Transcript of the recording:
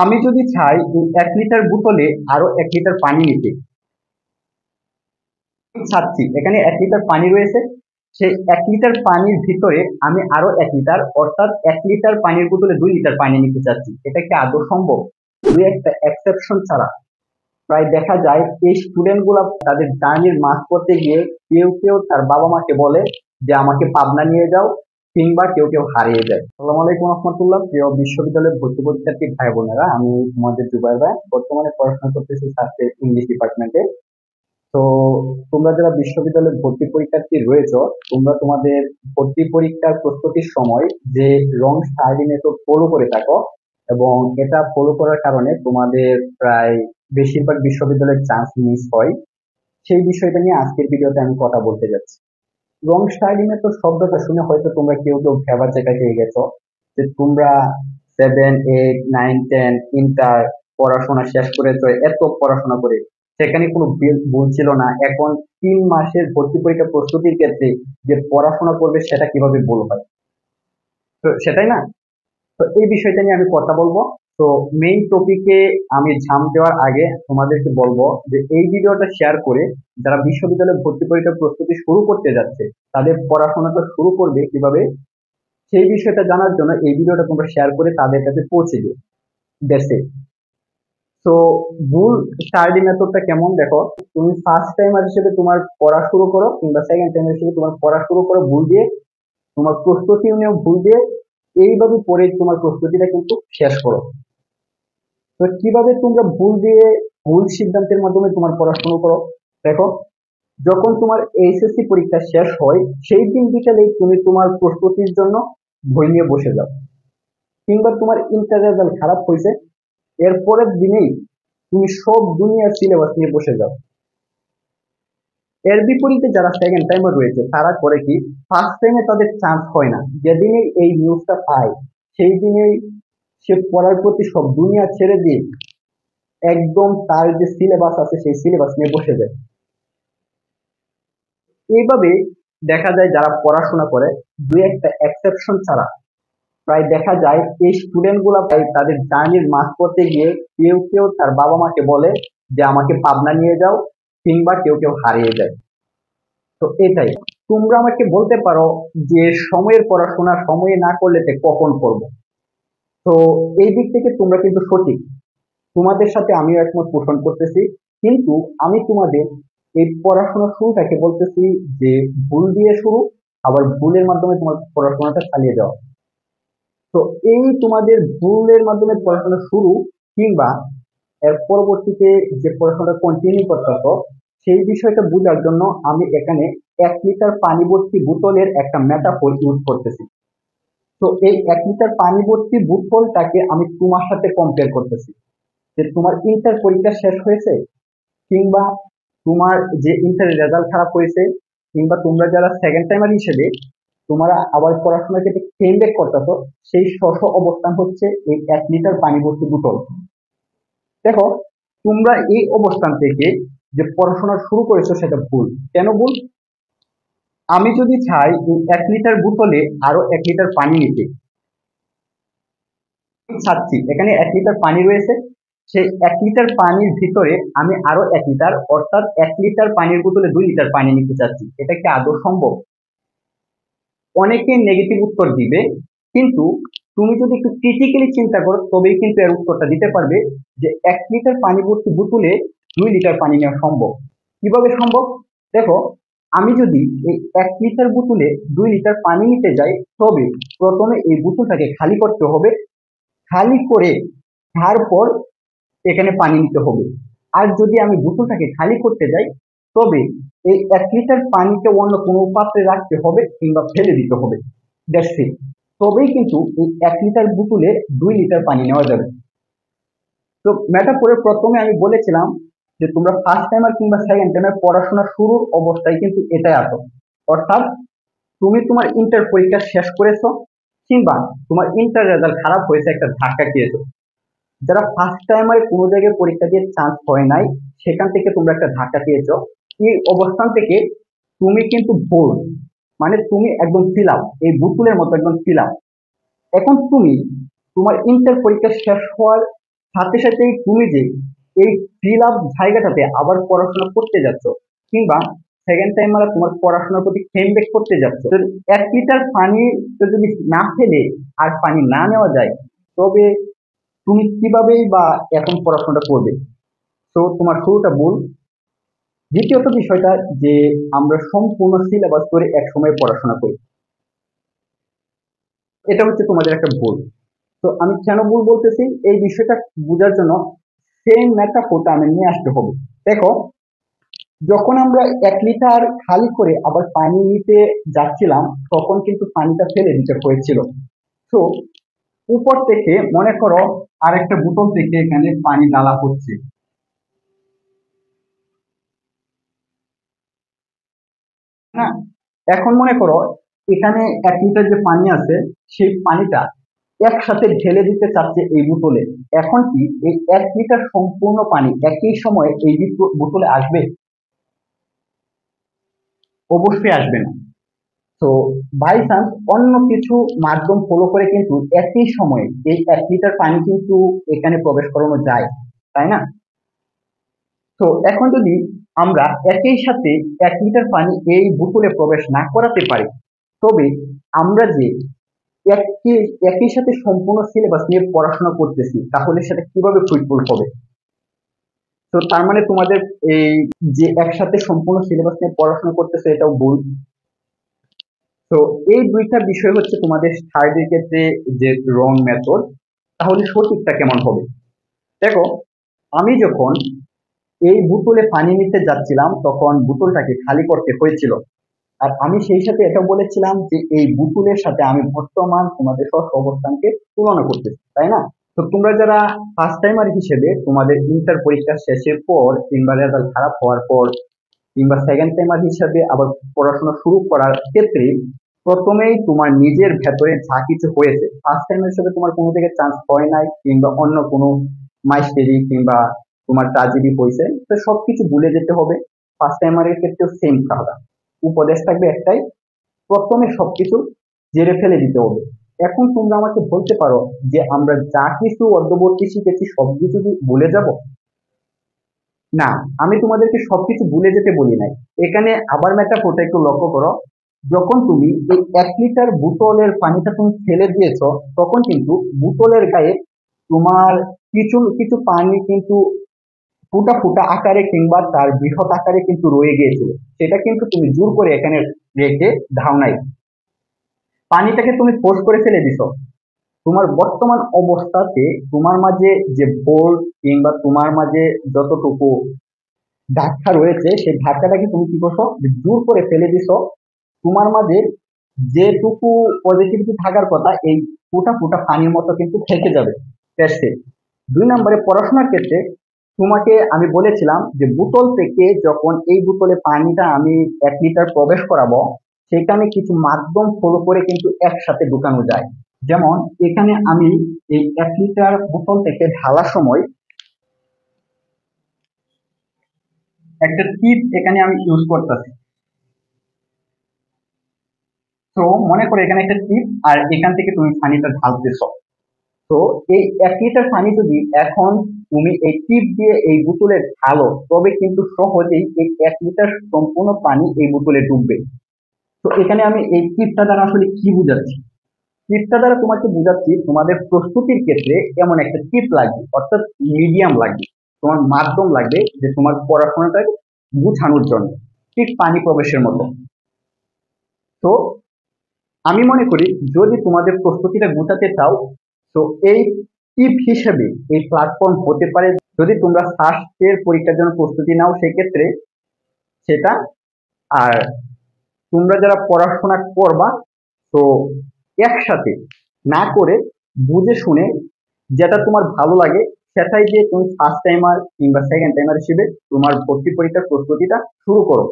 আমি যদি চাই এই 1 লিটার বোতলে আরো 1 লিটার পানি নিতে, চাচ্ছি এখানে 1 লিটার পানি রয়েছে, সেই 1 লিটার পানির ভিতরে আমি আরো 1 লিটার, অর্থাৎ 1 লিটার পানির বোতলে 2 লিটার পানি নিতে চাচ্ছি। এটা কি আদৌ সম্ভব? দুই একটা এক্সেপশন ছাড়া প্রায় দেখা যায় এই স্টুডেন্ট গুলা তাদের জার্নির মাঝ পথে গিয়ে কেউ কেউ তার বাবা মাকে বলে যে আমাকে পাবনা নিয়ে যাও, কিংবা কেউ কেউ হারিয়ে যায়। আসসালামু আলাইকুম রহমতুল্লাহ। প্রিয় বিশ্ববিদ্যালয়ের ভর্তি পরীক্ষার্থী ভাই বোনেরা, আমি তোমাদের জুবাইর ভাই, বর্তমানে পড়াশোনা করতেছি সাবজেক্ট ইংলিশ ডিপার্টমেন্টে। তো তোমরা যারা বিশ্ববিদ্যালয়ের ভর্তি পরীক্ষার্থী রয়েছো, তোমরা তোমাদের ভর্তি পরীক্ষার প্রস্তুতির সময় যে রং স্টাডি মেথড ফলো করে থাকো, এবং এটা ফলো করার কারণে তোমাদের প্রায় বেশিরভাগ বিশ্ববিদ্যালয়ের চান্স মিস হয়, সেই বিষয়টা নিয়ে আজকের ভিডিওতে আমি কথা বলতে যাচ্ছি। রং স্টাডি মেথড শব্দটা শুনে হয়তো তোমরা কেউ কেউ ভেবার জায়গায় পেয়ে গেছো যে তোমরা 7, 8, 9, 10 ইন্টার পড়াশোনা শেষ করেছো, এত পড়াশোনা করে সেখানে কোনো ভুল ছিল না, এখন 3 মাসের ভর্তি পরীক্ষা প্রস্তুতির ক্ষেত্রে যে পড়াশোনা করবে সেটা কিভাবে ভুল হয়? তো সেটাই না। তো এই বিষয়টা নিয়ে আমি কথা বলবো। তো মেইন টপিকে আমি ঝাঁপ দেওয়ার আগে তোমাদেরকে বলবো যে এই ভিডিওটা শেয়ার করে যারা বিশ্ববিদ্যালয়ে ভর্তি পরীক্ষার প্রস্তুতি শুরু করতে যাচ্ছে, তাদের পড়াশোনাটা শুরু করবে কিভাবে, সেই বিষয়টা জানার জন্য এই ভিডিওটা তোমরা শেয়ার করে তাদের কাছে পৌঁছে দিও। That's it. তো ভুল স্টাডি মেথডটা কেমন দেখো, তুমি ফার্স্ট টাইমার হিসেবে তোমার পড়া শুরু করো, কিংবা সেকেন্ড টাইমার হিসেবে তোমার পড়া শুরু করো ভুল দিয়ে, তোমার প্রস্তুতি নিয়েও ভুল দিয়ে, এইভাবে পড়ে তোমার প্রস্তুতিটা কিন্তু শেষ করো। তো কিভাবে তোমরা ভুল দিয়ে ভুল সিদ্ধান্তের মাধ্যমে তোমার পড়া শুরু করো দেখো, যখন তোমার এইচএসসি পরীক্ষা শেষ হয় সেই দিন বিকালেই তুমি তোমার প্রস্তুতির জন্য বই নিয়ে বসে যাও, কিংবা তোমার ইন্টার রেজাল্ট খারাপ হয়েছে এর পরের দিনেই তুমি সব দুনিয়ার সিলেবাস নিয়ে বসে যাও। এর বিপরীতে যারা সেকেন্ড টাইমার রয়েছে তারা করে কি, ফার্স্ট টাইমে তাদের চান্স হয় না, যেদিনে এই নিউজটা পায় সেই দিনেই সে পড়ার প্রতি সব দুনিয়া ছেড়ে দিয়ে একদম তার যে সিলেবাস আছে সেই সিলেবাস নিয়ে বসে যায়। এইভাবে দেখা যায় যারা পড়াশোনা করে, দুই একটা এক্সেপশন ছাড়া প্রায় দেখা যায় এই স্টুডেন্ট গুলা প্রায় তাদের জার্নির মাঝ পথে গিয়ে কেউ কেউ তার বাবা মাকে বলে যে আমাকে পাবনা নিয়ে যাও, কিংবা কেউ কেউ হারিয়ে যায়। তো এটাই, তোমরা আমাকে বলতে পারো যে সময়ের পড়াশোনা সময়ে না করলে তো কখন করবো? তো এই দিক থেকে তোমরা কিন্তু সঠিক, তোমাদের সাথে আমিও একমত পোষণ করতেছি। কিন্তু আমি তোমাদের এই পড়াশোনার শুরুটাকে বলতেছি যে ভুল দিয়ে শুরু, আবার ভুলের মাধ্যমে তোমার পড়াশোনাটা চালিয়ে যাওয়া। তো এই তোমাদের ভুলের মাধ্যমে পড়াশোনা শুরু, কিংবা এর পরবর্তীতে যে পড়াশোনাটা কন্টিনিউ করতে হতো, সেই বিষয়টা বোঝার জন্য আমি এখানে 1 লিটার পানি ভর্তি বোতলের একটা মেটাফোর ইউজ করতেছি। তো এই 1 লিটার পানি ভর্তি বোতলটাকে আমি তোমার সাথে কম্পেয়ার করতেছি, যে তোমার ইন্টার পরীক্ষা শেষ হয়েছে, কিংবা তোমার যে ইন্টার রেজাল্ট খারাপ হয়েছে, কিংবা তোমরা যারা সেকেন্ড টাইমার হিসেবে তোমরা আবার পড়াশোনার ক্ষেত্রে কেম ব্যাক করতেছো, সেই অবস্থান হচ্ছে এই 1 লিটার পানি ভর্তি বোতল। দেখো, তোমরা এই অবস্থান থেকে যে পড়াশোনা শুরু করেছো সেটা ভুল। কেন ভুল? আমি যদি চাই এই 1 লিটার বোতলে আরো 1 লিটার পানি নিতে, চাচ্ছি এখানে 1 লিটার পানি রয়েছে, সেই 1 লিটার পানির ভিতরে আমি আরো 1 লিটার, অর্থাৎ 1 লিটার পানির বোতলে 2 লিটার পানি নিতে চাচ্ছি। এটা কি আদৌ সম্ভব? অনেকে নেগেটিভ উত্তর দিবে, কিন্তু তুমি যদি একটু ক্রিটিক্যালি চিন্তা করো তবেই কিন্তু এর উত্তরটা দিতে পারবে যে 1 লিটার পানি ভর্তি বোতলে 2 লিটার পানি নেওয়া সম্ভব। কিভাবে সম্ভব? দেখো, আমি যদি এই 1 লিটার বোতলে 2 লিটার পানি নিতে যাই, তবে প্রথমে এই বোতলটাকে খালি করতে হবে, খালি করে তারপর এখানে পানি নিতে হবে। আর যদি আমি বোতলটাকে খালি করতে যাই, তবে এই 1 লিটার পানিকে অন্য কোনো পাত্রে রাখতে হবে, কিংবা ফেলে দিতে হবে। That's it. তবেই কিন্তু এই 1 লিটার বোতলে 2 লিটার পানি নেওয়া যাবে। তো মেটাফোরে প্রথমে আমি বলেছিলাম যে তোমরা ফার্স্ট টাইমার কিংবা সেকেন্ড টাইমার পড়াশোনা শুরুর অবস্থায় কিন্তু এটাই আসো, অর্থাৎ তুমি তোমার ইন্টার পরীক্ষা শেষ করেছো, কিংবা তোমার ইন্টার রেজাল্ট খারাপ হয়েছে, একটা ধাক্কা খেয়েছো। যারা ফার্স্ট টাইমার কোনো জায়গায় পরীক্ষা দিয়ে চান্স হয় নাই, সেখান থেকে তোমরা একটা ধাক্কা পেয়েছো, এই অবস্থান থেকে তুমি কিন্তু ভুল, মানে তুমি একদম ফিল আপ, এই বোতলের মতো একদম ফিল আপ। এখন তুমি তোমার ইন্টার পরীক্ষা শেষ হওয়ার সাথে সাথেই তুমি যে এই ফিল আপ জায়গাটাতে আবার পড়াশোনা করতে যাচ্ছ, কিংবা সেকেন্ড টাইম আমরা তোমার পড়াশোনার প্রতি খেম ব্যাক করতে যাচ্ছ, তো 1 লিটার পানি তো যদি না ফেলে আর পানি না নেওয়া যায়, তবে তুমি কিভাবেই বা এখন পড়াশোনাটা করবে? তো তোমার শুরুটা ভুল। দ্বিতীয়ত বিষয়টা, যে আমরা সম্পূর্ণ সিলেবাস করে এক সময় পড়াশোনা করি, এটা হচ্ছে তোমাদের একটা ভুল। তো আমি কেন ভুল বলতেছি এই বিষয়টা বোঝার জন্য সেম মেটাফোরটা আমি নিয়ে আসতে হবে। দেখো, যখন আমরা 1 লিটার খালি করে আবার পানি নিতে যাচ্ছিলাম, তখন কিন্তু পানিটা ফেলে দিতে হয়েছিল। তো উপর থেকে মনে করো আরেকটা বোতল থেকে এখানে পানি ঢালা হচ্ছে না। এখন মনে করো এখানে 1 লিটার যে পানি আছে, সেই পানিটা একসাথে ঢেলে দিতে চাচ্ছে এই বোতলে। এখন কি এই 1 লিটার সম্পূর্ণ পানি একই সময়ে এই বোতলে আসবে? অবশ্যই আসবে না। তো বাই চান্স অন্য কিছু মাধ্যম ফলো করে কিন্তু একই সময়ে এই 1 লিটার পানি কিন্তু এখানে প্রবেশ করানো যায়, তাই না? তো এখন যদি আমরা একই সাথে 1 লিটার পানি এই বোতলে প্রবেশ না করাতে পারি, তবে আমরা যে একই একই সাথে সম্পূর্ণ সিলেবাস নিয়ে পড়াশোনা করতেছি, তাহলে সেটা কিভাবে ফ্রুটফুল হবে? তো তার মানে তোমাদের এই যে একসাথে সম্পূর্ণ সিলেবাস নিয়ে পড়াশোনা করতেছে, এটাও ভুল। তো এই দুইটা বিষয় হচ্ছে তোমাদের থার্ড এর ক্ষেত্রে যে রং মেথড। তাহলে সঠিকটা কেমন হবে? দেখো, আমি যখন এই বোতলে পানি নিতে যাচ্ছিলাম, তখন বোতলটাকে খালি করতে হয়েছিল। আর আমি সেই সাথে এটা বলেছিলাম যে এই বোতলের সাথে আমি বর্তমান তোমাদের সব অবস্থানকে তুলনা করতেছি, তাই না? তো তোমরা যারা ফার্স্ট টাইমার হিসেবে তোমাদের ইন্টার পরীক্ষা শেষের পর কিংবা রেজাল্ট খারাপ হওয়ার পর, কিংবা সেকেন্ড টাইমার হিসাবে আবার পড়াশোনা শুরু করার ক্ষেত্রে প্রথমেই তোমার নিজের ভেতরে যা কিছু হয়েছে, ফার্স্ট টাইমার হিসেবে তোমার কোনো থেকে চান্স হয় নাই, কিংবা অন্য কোনো মাইস্টেরি কিংবা তোমার ট্রাজেডি হয়েছে, তো সবকিছু ভুলে যেতে হবে। ফার্স্ট টাইমারের ক্ষেত্রেও সেম কথা, উপদেশ থাকবে একটাই, প্রথমে সবকিছু জেরে ফেলে দিতে হবে। এখন তোমরা আমাকে বলতে পারো যে আমরা যা কিছু অদ্যবর্তী শিখেছি সবকিছু কি ভুলে যাব? না, আমি তোমাদেরকে সবকিছু ভুলে যেতে বলি নাই। এখানে আবার মেটাফোরটা একটু লক্ষ্য করো। যখন তুমি এই 1 লিটার বোতলের পানিটা তুমি ফেলে দিয়েছো, তখন কিন্তু বোতলের গায়ে তোমার কিছু কিছু পানি কিন্তু ফুটা ফুটা আকারে কিংবা তার বৃহৎ আকারে কিন্তু রয়ে গিয়েছিল। সেটা কিন্তু তুমি জোর করে এখানে রেখে ধাও নাই, পানিটাকে তুমি ফোর্স করে ফেলে দিছো। তোমার বর্তমান অবস্থাতে তোমার মাঝে যে বোল কিংবা তোমার মাঝে যতটুকু ধাক্কা রয়েছে, সেই ধাক্কাটাকে তুমি কি করছো, যে জোর করে ফেলে দিছো। তোমার মাঝে যেটুকু পজিটিভিটি থাকার কথা, এই ফুটা ফুটা পানির মতো কিন্তু থেকে যাবে। টেস্টে 2 নম্বরে পড়াশোনার ক্ষেত্রে তোমাকে আমি বলেছিলাম যে বোতল থেকে যখন এই বোতলে পানিটা আমি 1 লিটার প্রবেশ করাবো, সেখানে কিছু মাধ্যম ফলো করে কিন্তু একসাথে ঢুকানো যায়। যেমন এখানে আমি এই 1 লিটার বোতল থেকে ঢালার সময় একটা টিপ এখানে আমি ইউজ করতেছি। তো মনে করো এখানে একটা টিপ, আর এখান থেকে তুমি পানিটা ঢালতেছো। তো এই 1 লিটার পানি যদি এখন তুমি এই টিপ দিয়ে এই বোতলে ঢালো, তবে কিন্তু সহজেই এই 1 লিটার সম্পূর্ণ পানি এই বোতলে ডুববে। তো এখানে আমি এই টিপটা দ্বারা আসলে কি বুঝাচ্ছি? টিপটা দ্বারা তোমাকে বুঝাচ্ছি, তোমাদের প্রস্তুতির ক্ষেত্রে এমন একটা টিপ লাগবে, অর্থাৎ মিডিয়াম লাগবে, তোমার মাধ্যম লাগবে, যে তোমার পড়াশোনাটাকে গুছানোর জন্য, ঠিক পানি প্রবেশের মতো। তো আমি মনে করি যদি তোমাদের প্রস্তুতিটা গোছাতে চাও, তো এই টিপ হিসেবে এই প্ল্যাটফর্ম হতে পারে। যদি তোমরা ফার্স্টের পরীক্ষার জন্য প্রস্তুতি নাও সেক্ষেত্রে সেটা, আর তোমরা যারা পড়াশোনা করবা, তো একসাথে না করে বুঝে শুনে যেটা তোমার ভালো লাগে সেটাই দিয়ে তুমি ফার্স্ট টাইমার কিংবা সেকেন্ড টাইমার হিসেবে তোমার ভর্তি পরীক্ষার প্রস্তুতিটা শুরু করো।